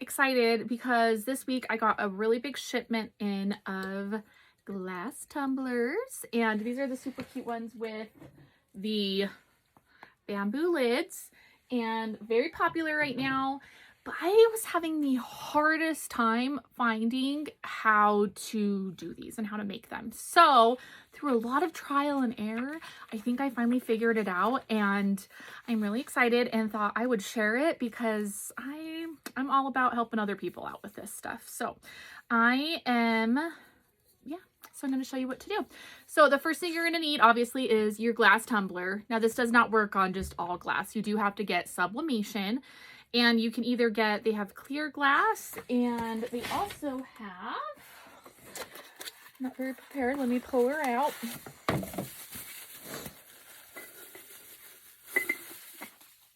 excited because this week I got a really big shipment in of glass tumblers, and these are the super cute ones with the bamboo lids, and very popular right now. But I was having the hardest time finding how to do these and how to make them. So through a lot of trial and error, I think I finally figured it out, and I'm really excited and thought I would share it because I'm all about helping other people out with this stuff. So so I'm going to show you what to do. So the first thing you're going to need obviously is your glass tumbler. Now this does not work on just all glass. You do have to get sublimation, and you can either get, they have clear glass, and they also have, not very prepared, let me pull her out.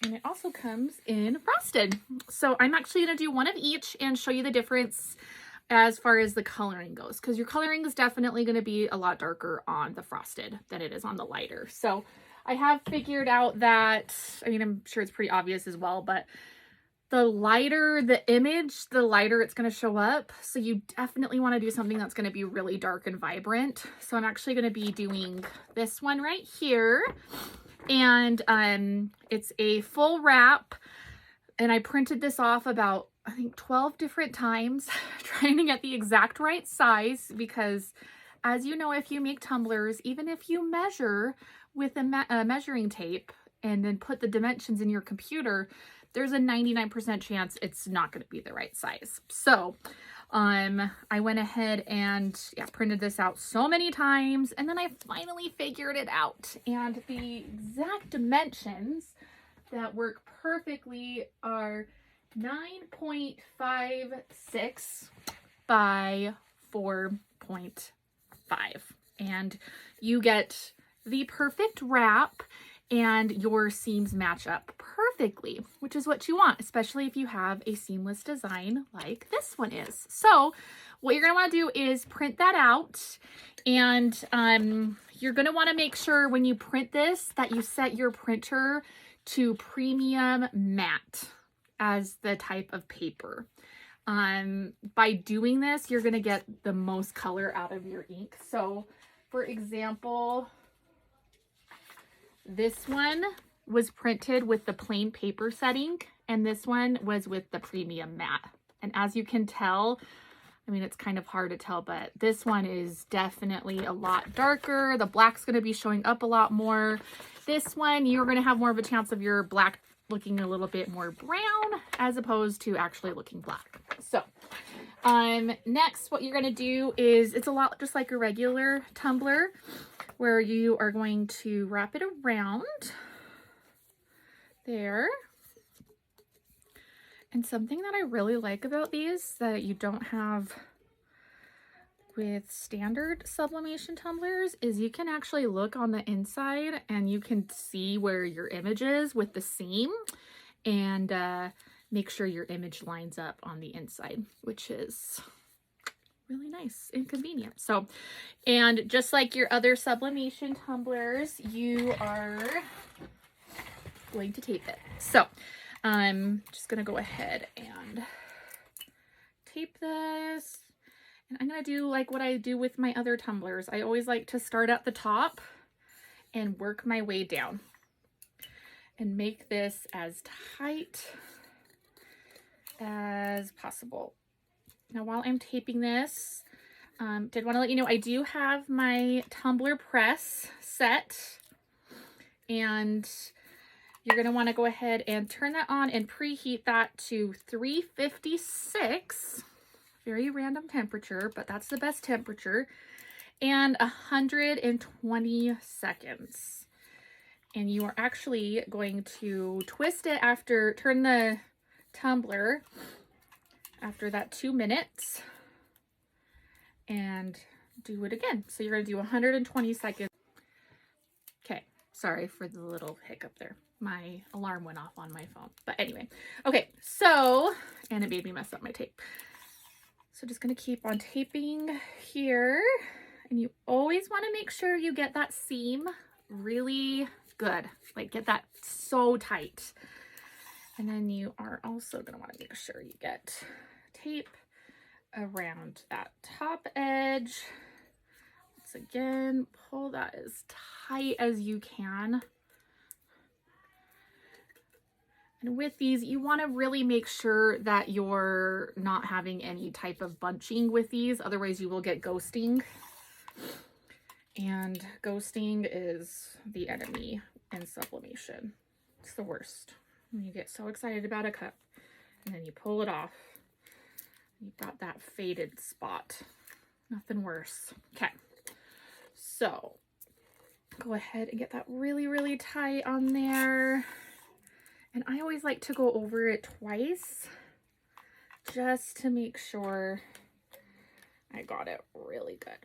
And it also comes in frosted. So I'm actually going to do one of each and show you the difference as far as the coloring goes, because your coloring is definitely going to be a lot darker on the frosted than it is on the lighter. So I have figured out that, I mean, I'm sure it's pretty obvious as well, but the lighter the image, the lighter it's going to show up. So you definitely want to do something that's going to be really dark and vibrant. So I'm actually going to be doing this one right here. And it's a full wrap, and I printed this off about, I think, 12 different times trying to get the exact right size, because as you know, if you make tumblers, even if you measure with a measuring tape and then put the dimensions in your computer, there's a 99% chance it's not going to be the right size. So I went ahead and printed this out so many times, and then I finally figured it out. And the exact dimensions that work perfectly are 9.56 by 4.5. And you get the perfect wrap, and your seams match up perfectly, which is what you want, especially if you have a seamless design like this one is. So what you're going to want to do is print that out, and you're going to want to make sure when you print this that you set your printer to premium matte as the type of paper. By doing this, you're going to get the most color out of your ink. So for example, this one was printed with the plain paper setting, and this one was with the premium matte. And as you can tell, I mean, it's kind of hard to tell, but this one is definitely a lot darker. The black's going to be showing up a lot more. This one, you're going to have more of a chance of your black looking a little bit more brown as opposed to actually looking black. So next, what you're going to do is, it's a lot just like a regular tumbler, where you are going to wrap it around there. And something that I really like about these that you don't have with standard sublimation tumblers is you can actually look on the inside and you can see where your image is with the seam, and make sure your image lines up on the inside, which is really nice and convenient. So, and just like your other sublimation tumblers, you are going to tape it. So I'm just going to go ahead and tape this. And I'm going to do like what I do with my other tumblers. I always like to start at the top and work my way down and make this as tight as possible. Now, while I'm taping this, did want to let you know I do have my Tumbler Press set, and you're going to want to go ahead and turn that on and preheat that to 356. Very random temperature, but that's the best temperature, and 120 seconds. And you are actually going to twist it after, turn the tumbler after that 2 minutes, and do it again. So you're going to do 120 seconds. Okay, sorry for the little hiccup there. My alarm went off on my phone. But anyway, okay, so, and it made me mess up my tape. So just going to keep on taping here, and you always want to make sure you get that seam really good, like get that so tight. And then you are also going to want to make sure you get tape around that top edge. Once again, pull that as tight as you can. And with these, you want to really make sure that you're not having any type of bunching with these. Otherwise, you will get ghosting. And ghosting is the enemy in sublimation. It's the worst. When you get so excited about a cup and then you pull it off. You've got that faded spot. Nothing worse. Okay. So go ahead and get that really, really tight on there. And I always like to go over it twice just to make sure I got it really good.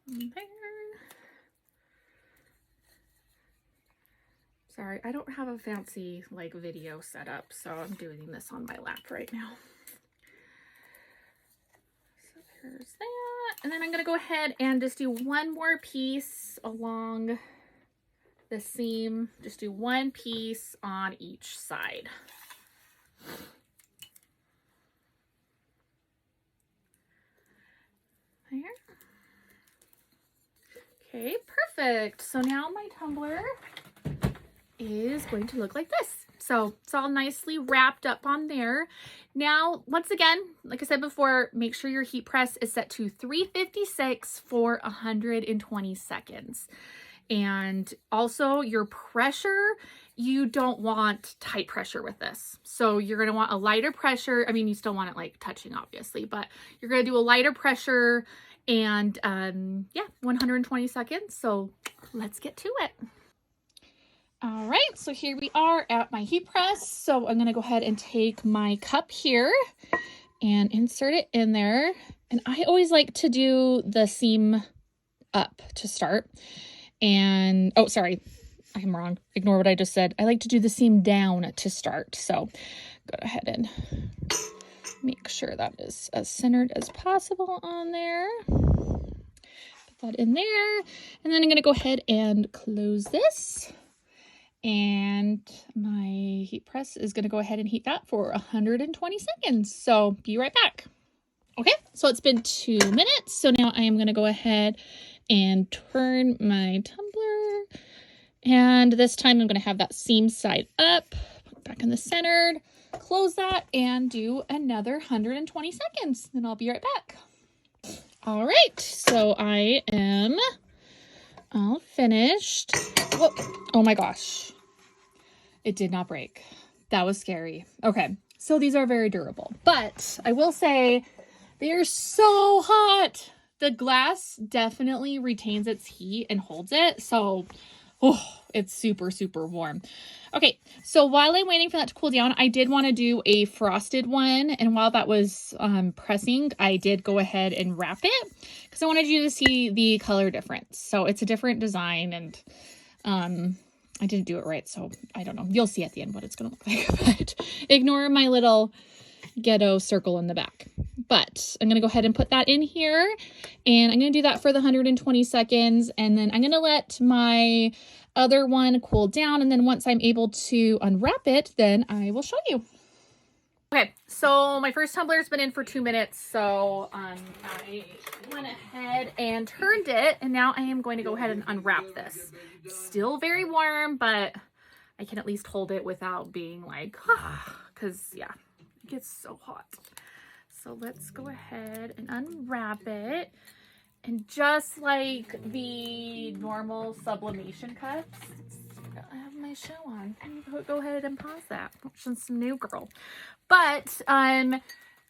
There. Sorry, I don't have a fancy like video set up, so I'm doing this on my lap right now. So there's that. And then I'm going to go ahead and just do one more piece along the seam. Just do one piece on each side. There. Okay, perfect. So now my tumbler is going to look like this. So it's all nicely wrapped up on there. Now, once again, like I said before, make sure your heat press is set to 356 for 120 seconds. And also your pressure, you don't want tight pressure with this. So you're going to want a lighter pressure. I mean, you still want it like touching, obviously, but you're going to do a lighter pressure and yeah, 120 seconds. So let's get to it. All right, so here we are at my heat press. So I'm going to go ahead and take my cup here and insert it in there. And I always like to do the seam up to start. And, oh, sorry, I'm wrong. Ignore what I just said. I like to do the seam down to start. So go ahead and make sure that is as centered as possible on there. Put that in there. And then I'm going to go ahead and close this. And my heat press is going to go ahead and heat that for 120 seconds. So be right back. Okay, so it's been 2 minutes. So now I am going to go ahead and turn my tumbler. And this time I'm going to have that seam side up, put it back in the center, close that, and do another 120 seconds. Then I'll be right back. All right, so I am all finished. Whoa. Oh my gosh. It did not break. That was scary. Okay, so these are very durable, but I will say they are so hot. The glass definitely retains its heat and holds it. So, oh, it's super, super warm. Okay, so while I'm waiting for that to cool down, I did want to do a frosted one. And while that was pressing, I did go ahead and wrap it because I wanted you to see the color difference. So it's a different design and I didn't do it right. So I don't know. You'll see at the end what it's going to look like. But ignore my little ghetto circle in the back. But I'm going to go ahead and put that in here. And I'm going to do that for the 120 seconds. And then I'm going to let my other one cool down. And then once I'm able to unwrap it, then I will show you. Okay, so my first tumbler has been in for 2 minutes. So I went ahead and turned it. And now I am going to go ahead and unwrap this. Still very warm, but I can at least hold it without being like, because yeah, it gets so hot. So let's go ahead and unwrap it. And just like the normal sublimation cups, I have my show on. Go ahead and pause that. Watching some New Girl. But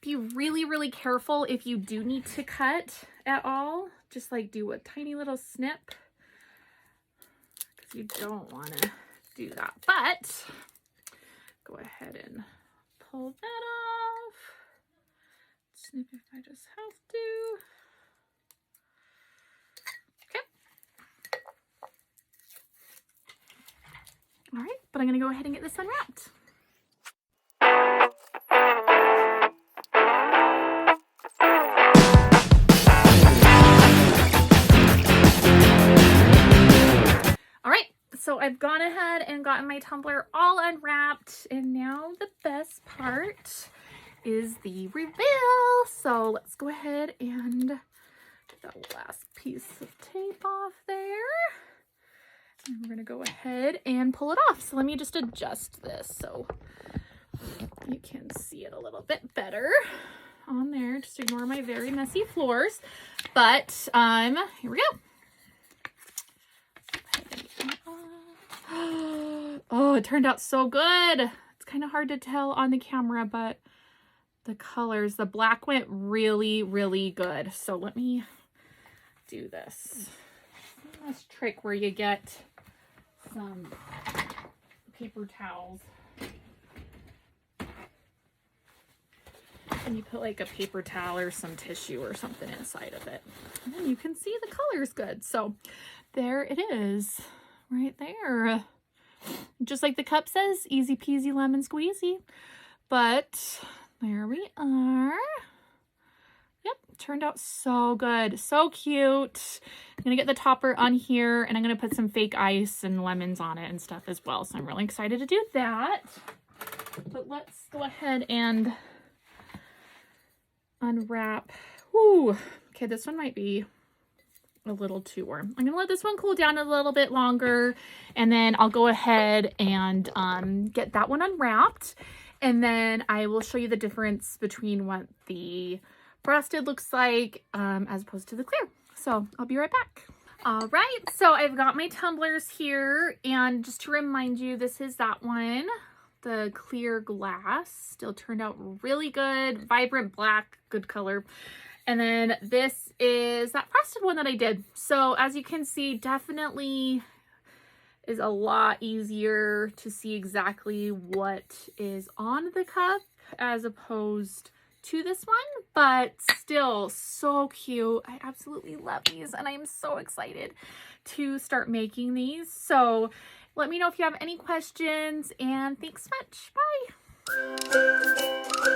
be really, really careful if you do need to cut at all. Just like do a tiny little snip. Because you don't want to do that. But go ahead and pull that off. Snip if I just have to. Okay. All right, but I'm going to go ahead and get this unwrapped. All right, so I've gone ahead and gotten my tumbler all unwrapped, and now the best part is the reveal. So let's go ahead and get that last piece of tape off there. And we're gonna go ahead and pull it off. So let me just adjust this so you can see it a little bit better on there. Just ignore my very messy floors. But here we go. Oh, it turned out so good. It's kind of hard to tell on the camera, but the colors, the black went really, really good. So let me do this. This trick where you get some paper towels and you put like a paper towel or some tissue or something inside of it, and then you can see the colors good. So there it is right there. Just like the cup says, easy peasy lemon squeezy. But there we are. Yep, turned out so good, so cute. I'm gonna get the topper on here, and I'm gonna put some fake ice and lemons on it and stuff as well. So I'm really excited to do that. But let's go ahead and unwrap. Ooh, okay, this one might be a little too warm. I'm gonna let this one cool down a little bit longer, and then I'll go ahead and get that one unwrapped, and then I will show you the difference between what the frosted looks like as opposed to the clear. So I'll be right back. All right, so I've got my tumblers here, and just to remind you, this is that one, the clear glass. Still turned out really good, vibrant black, good color. And then this is that frosted one that I did. So as you can see, definitely is a lot easier to see exactly what is on the cup as opposed to this one, but still so cute. I absolutely love these, and I'm so excited to start making these. So let me know if you have any questions, and thanks so much. Bye.